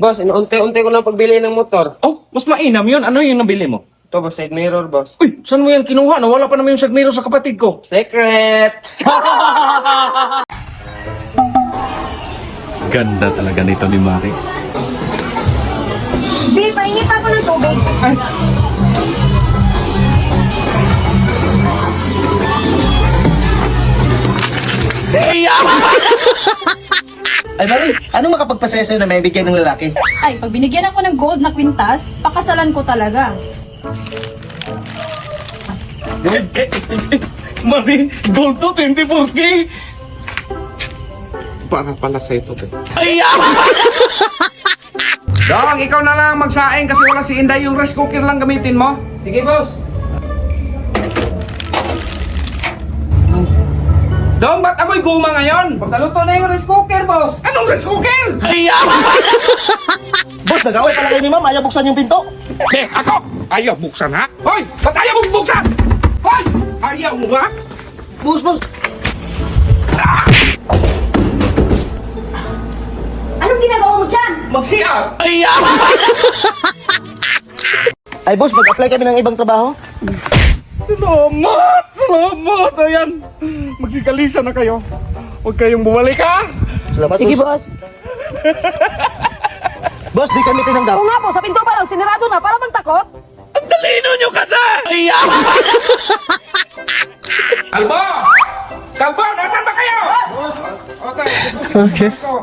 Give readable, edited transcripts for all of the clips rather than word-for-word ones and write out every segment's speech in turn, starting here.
Boss, unti-unti ko lang pagbili ng motor. Oh, mas mainam yun. Ano yung nabili mo? Ito, boss, side mirror, boss. Uy, saan mo yan kinuha? Nawala pa naman yung sagmiro sa kapatid ko. Secret! Ganda talaga nito ni Mari. Di, paingit ako ng tubig. Ay, Ay, Mari, ano makapagpasaya sa'yo na may bigyan ng lalaki? Ay, pag binigyan ako ng gold na kwintas, pakasalan ko talaga. Mari, gold to 24K. Para pala sa ito, boss. Dong, ikaw na lang magsaing kasi wala si Inday. Yung rice cooker lang gamitin mo. Sige, boss. Dong, ba't amoy guma ngayon? Pagkaluto na yung rice cooker, boss. Anong rice cooker? Boss, nag-away pala kayo ni ma'am. Ayaw buksan yung pinto. Ako! Ayaw buksan ha? Hoy! Ba't ayaw mong buksan? Hoy! Ayaw mo ba? Boss, boss. Anong ginagawa mo dyan? Mag-CR! Ay, boss, mag-apply kami ng ibang trabaho. Salamat! Salamat! Ayan! Magsikalisa na kayo. Huwag kayong bumalik ha! Salamat, Sige, boss. boss. Boss, di kami tinanggap. Oo nga po, sa pinto pa lang, sinirado na, para bang takot? Ang talino nyo kasi! Kalbo! Kalbo! Nasaan ba kayo? Okay, deposit ko.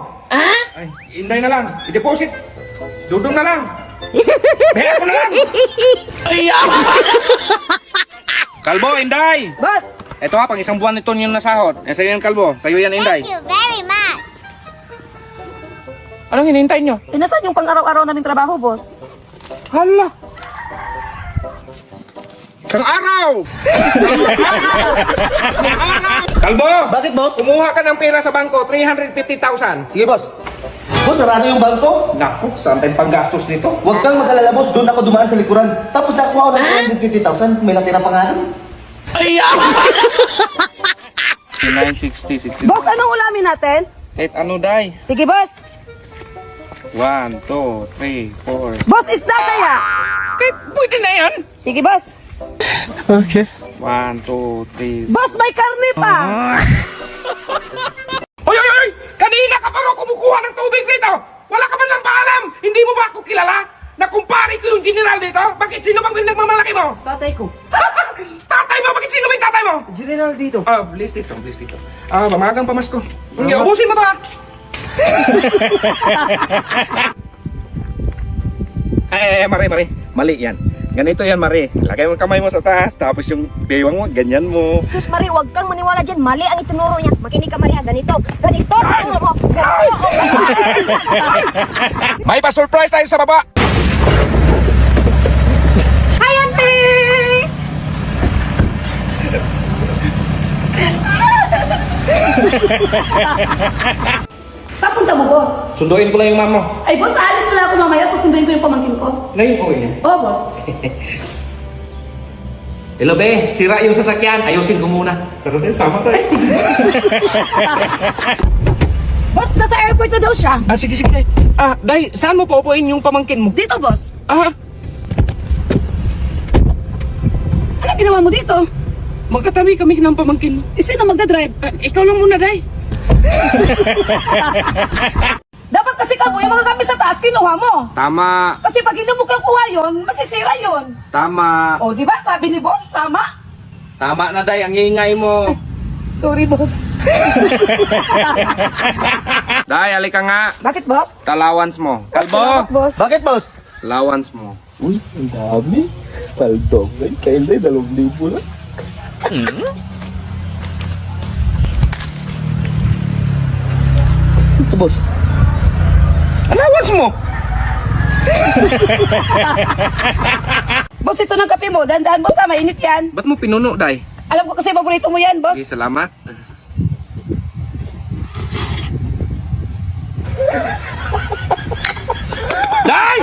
Ay, Inday na lang. I-deposit. Dudong na lang. Beha ko na lang. Kalbo, Inday! Boss! Ito ha, pang isang buwan nito yung nasahod. Sa'yo yan, Kalbo. Sa'yo yan, Inday. Thank you very much. Anong hinihintay nyo? Eh, nasaan yung pang-araw-araw naming trabaho, boss? Hala! Isang araw! Kalbo! Bakit, boss? Kumuha ka ng pera sa bangko, 350,000. Sige, boss. Boss, sarado yung bangko. Naku, saan tayong panggastos nito? Huwag kang mag-alala, boss. Doon ako dumaan sa likuran. Tapos nakuha ko ng 250,000. May natira pa nga nun. 960, 60. Boss, anong ulamin natin? Kahit ano, Day? Sige, boss. 1, 2, 3, 4. Boss, isda kaya? Kahit pwede na yan. Sige, boss. 1, 2, 3. Boss, may karne pa. Hoy, hoy, hoy! Kanina ka pa rin kumukuha ng tubig dito! Wala ka man lang paalam! Hindi mo ba ako kilala? Nakumpare ko yung general dito? Bakit sino bang pinagmamalaki mo? Tatay ko. Tatay mo! Bakit sino ba yung tatay mo? General dito. Please dito, please dito. Mamagang pamasko. Hindi, ubusin mo to ha! Mare. Mali yan. Ganito yan, Mare. Lagay mo kamay mo sa taas, tapos yung bewang mo, ganyan mo. Sus, Mari, huwag kang maniwala dyan. Mali ang itinuro niya. Makinig ka, Maria. Ganito. Ganito. Tinuro mo. Ganito. May pa-surprise tayo sa baba! Hi, auntie! Saan punta mo, boss? Sunduin ko lang yung mama mo. Ay, boss, aalis pala ako mamaya. Susunduin ko yung pamangkin ko. Ngayon ko yun. Oo, boss. Hello, be. Sira yung sasakyan. Ayusin ko muna. Pero din, sama tayo. Ay, sige, boss. Boss, nasa airport na daw siya. Sige. Day, saan mo paupuin yung pamangkin mo? Dito, boss. Anong ginawa mo dito? Magkatabi kami ng pamangkin mo. Sino magdadrive? Ikaw lang muna, Day. Dapat kasi kamo yung mga gamit sa taas, kinuha mo. Tama. Kasi pag hindi mo kukuha yun, masisira yun. Tama. O, di ba? Sabi ni boss, tama. Tama na, Day. Ang ingay mo. Sorry, boss. Day, alika nga. Bakit, boss? Allowance mo. Salamat, Kalbo. boss. Bakit, boss? Allowance mo. Uy, ang dami. Kaldong. Ay, kainday, 2,000 lang. Ito, boss. Allowance mo. Boss, ito ng kape mo. Dahan-dahan, boss, ha? Mainit yan. Ba't mo pinuno, Day? Alam ko kasi paborito mo yan, boss. Okay, salamat. Day!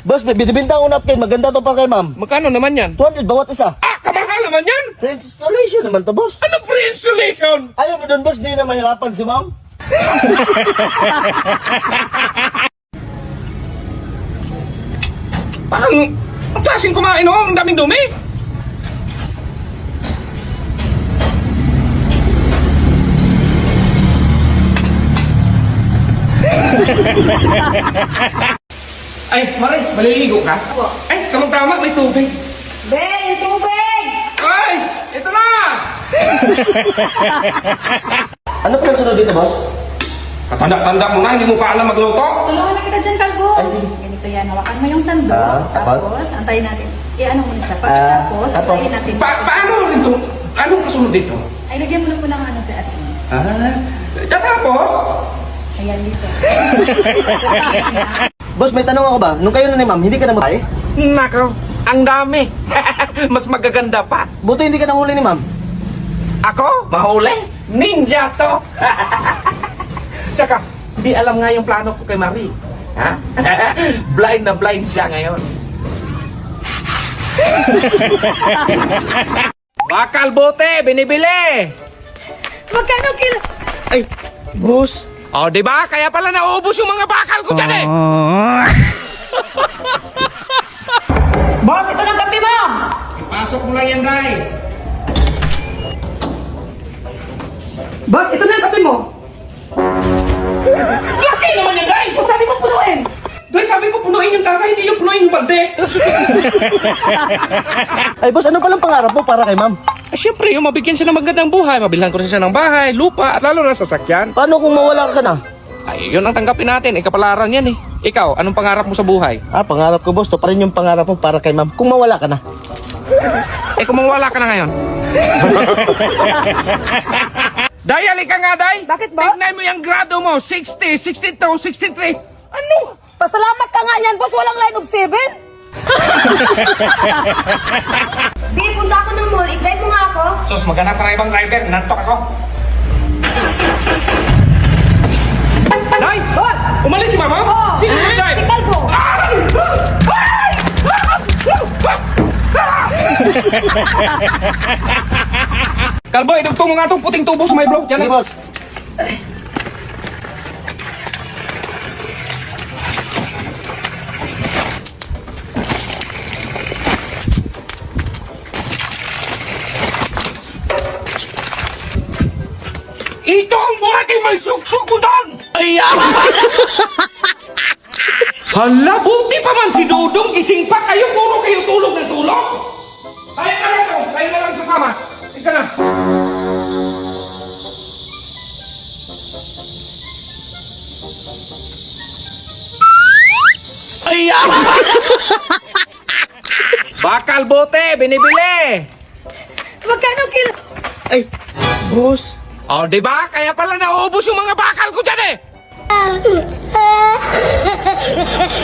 Boss, may binibinta akong napkin. Maganda to pa kay ma'am. Magkano naman yan? 200 bawat isa. Kamahal naman yan! Free installation naman to, boss. Ano free installation? Ayaw mo doon, boss. Di na mahirapan si ma'am. Parang, ang klaseng kumain oh, ang daming dumi. Ay, Mare, maliligo ka? Ay, tamang-tama, may tubig. Be, yung tubig! Ay, ito na! Ano pa sunod dito, boss? Katanda-tanda mo na, hindi mo pa alam magluto? Tulungan na kita dyan, Kalbo. Ay, sige. Ganito yan, hawakan mo yung sandok. Tapos? Tapos, antayin natin. Ano mo siya. Tapos? Pagkatapos, antayin natin. Paano dito? Anong kasunod dito? Ay, lagyan mo na po ng ano sa asin. Tapos? Ayan dito. Boss, may tanong ako ba? Nung kayo na ni ma'am, hindi ka na mabay? Nakaw, ang dami. Mas magaganda pa. Buti hindi ka nahuli ni ma'am. Ako? Mahuli? Ninja to! Tsaka, hindi alam nga yung plano ko kay Marie. Ha? Blind na blind siya ngayon. Bakal bote, binibili! Magkano kilo? Ay, boss. Oh, di ba? Kaya pala naubos yung mga bakal ko dyan eh. Boss, ito ng kape mo! Pasok mo lang yan, Day. Boss, ito na yung kape mo! Laki naman yan, Day! O, sabi mo punuin! Day, sabi ko punuin yung tasa, hindi yung punuin yung balde. Ay, boss, ano palang pangarap mo para kay ma'am? Siyempre, yung mabigyan siya ng magandang buhay, mabilhan ko rin siya ng bahay, lupa, at lalo na sasakyan. Paano kung mawala ka na? Ay, yun ang tanggapin natin. Kapalaran yan eh. Ikaw, anong pangarap mo sa buhay? Pangarap ko, boss. To pa rin yung pangarap mo para kay ma'am. Kung mawala ka na. Kung mawala ka na ngayon. Day, halika nga, Day. Bakit, boss? Tignan mo yung grado mo. 60, 62, 63. Ano? Pasalamat ka nga yan, boss. Walang line of 7. Di, punta ako ng mall. I-drive mo nga ako. Sus, maghanap ka ng ibang driver. Nantok ako. Day! Boss! Umalis si Mama? Oo. Sino yung drive? Si Kalbo! Ay! Kalbo, idugtong mo nga itong puting tubo sa may blog. Sige, Diyan na. boss. Ito ang buhating may suksok ko doon! Ay! Hala, buti pa man si Dudong. Gising pa kayo. Puro kayo tulog ng tulog. Kaya ka lang to. Kayo na lang sasama. Ika na. Ay! Bakal bote, binibili. Magkano kilo? Ay, boss. Oh, di ba? Kaya pala nauubos yung mga bakal ko dyan eh.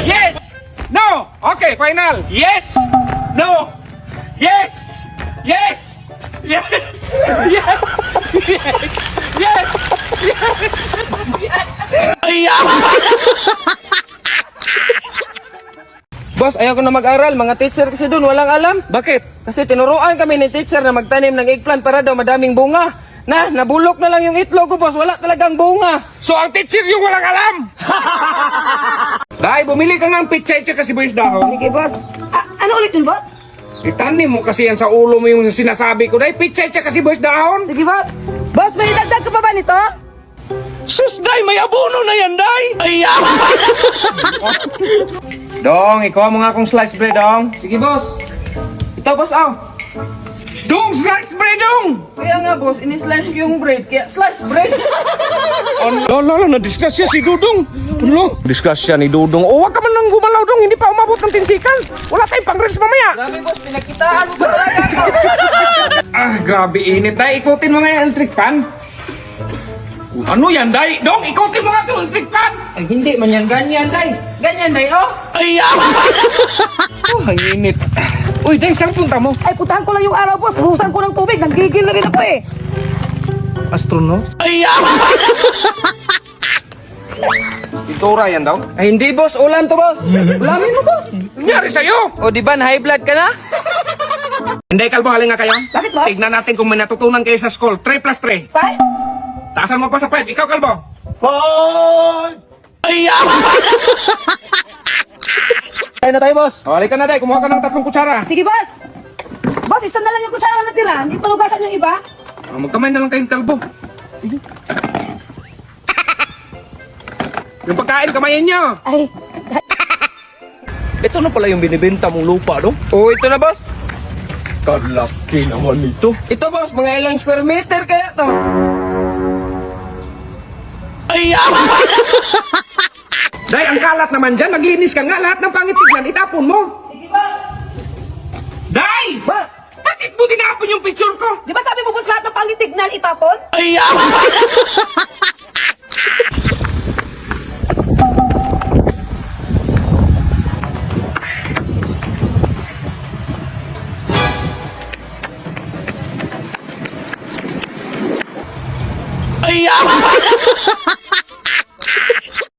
Yes! No! Okay, final. Yes! No! Yes! Yes! Yes! Yes! Yes! Yes! Boss, ayaw ko na mag-aral. Mga teacher kasi doon, walang alam. Bakit? Kasi tinuruan kami ni teacher na magtanim ng eggplant para daw madaming bunga. Nabulok na lang yung itlog ko, boss. Wala talagang bunga. So ang teacher yung walang alam? Dahil bumili ka ng pitsay kasi boys dahon. Sige, boss. Ano ulit yun, boss? Itanim mo kasi yan sa ulo mo yung sinasabi ko. Dahil pitsay kasi boys dahon. Sige, boss. Boss, may dagdag ka pa ba nito? Sus, Day, may abono na yan, Day! Dong, ikaw mo nga akong slice bread, Dong. Sige, boss. Ito, boss, Dong, slice bread, Dong! Kaya nga, boss, ini-slice ko yung bread. Kaya, slice bread. Lolo, na-discuss siya si Dudong. Tulo. Discuss siya ni Dudong. O, wag ka man nang gumalaw, Dong. Hindi pa umabot ng tinsikan. Wala tayong pang-reels mamaya. Grabe, boss. Pinagkitaan mo ba talaga ako? Grabe init, Day. Ikutin mo nga yung electric fan. Ano yan, Day? Dong, ikutin mo nga yung electric fan. Ay, hindi man yan. Ganyan, day. Ganyan, day, oh. Ang init. Uy, Day, saan punta mo? Ay, putahan ko lang yung araw, boss. Buhusan ko ng tubig. Nanggigil na rin ako eh. Astronaut? Itura yan daw. Ay, hindi, boss. Ulan to, boss. Ulamin mo, boss. Nangyari sa'yo? O, di ba, na-high blood ka na? Hindi, Kalbo, halin nga kayo. Bakit, boss? Tignan natin kung may natutunan kayo sa school. 3 plus 3. Five? Taasan mo pa sa 5. Ikaw, Kalbo. Hoy! Kain na tayo, boss. O, halika na, Day. Kumuha ka ng 3 kutsara. Sige, boss. Boss, isa na lang yung kutsara na natira. Hindi palugasan yung iba. O, magkamay na lang kayong kalbo. Yung pagkain, kamayin nyo. Ay, Ito na pala yung binibenta mong lupa, no? Oh, ito na boss. Kalaki naman ito. Ito boss, mga ilang square meter kaya to. Day, ang kalat naman dyan. Maglinis ka nga. Lahat ng pangit tignan, itapon mo. sige, boss. Day! Boss, Bakit mo tinapon yung picture ko? di ba sabi mo, boss, lahat ng pangitignan itapon?